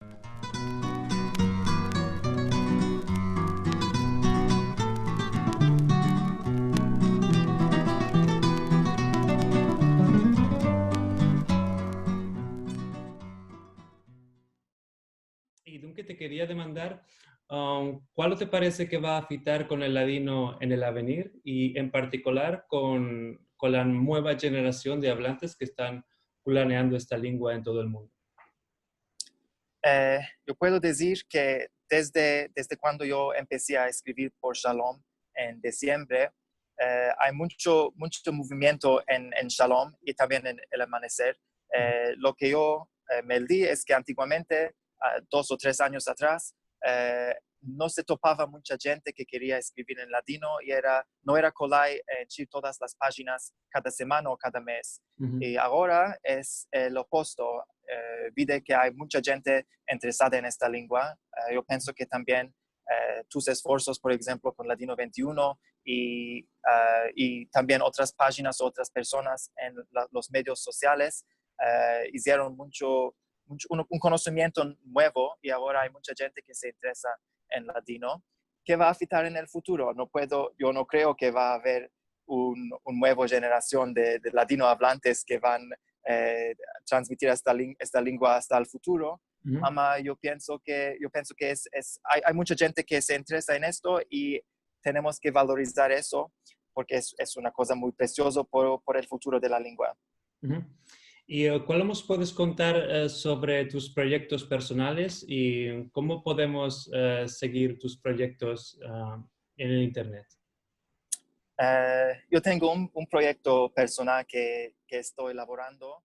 Y dunque te quería demandar, ¿cuál te parece que va a fitar con el ladino en el avenir y en particular con la nueva generación de hablantes que están planeando esta lengua en todo el mundo? Yo puedo decir que desde cuando yo empecé a escribir por Shalom en diciembre, hay mucho movimiento en Shalom y también en el amanecer. Lo que yo me di es que antiguamente, 2 o 3 años atrás, no se topaba mucha gente que quería escribir en latino y no era colay echar todas las páginas cada semana o cada mes. Ujú. Y ahora es lo opuesto. Vide que hay mucha gente interesada en esta lengua. Yo pienso que también tus esfuerzos, por ejemplo, con Latino 21 y también otras páginas, otras personas en los medios sociales hicieron un conocimiento nuevo y ahora hay mucha gente que se interesa en latino. ¿Qué va a afectar en el futuro? Yo no creo que va a haber una nueva generación de latino hablantes que van transmitir esta lengua hasta el futuro. Ujú. Yo pienso que hay mucha gente que se interesa en esto y tenemos que valorizar eso porque es una cosa muy preciosa por el futuro de la lengua. Ujú. ¿Y cuál nos puedes contar sobre tus proyectos personales y cómo podemos seguir tus proyectos en el Internet? Yo tengo un proyecto personal que estoy elaborando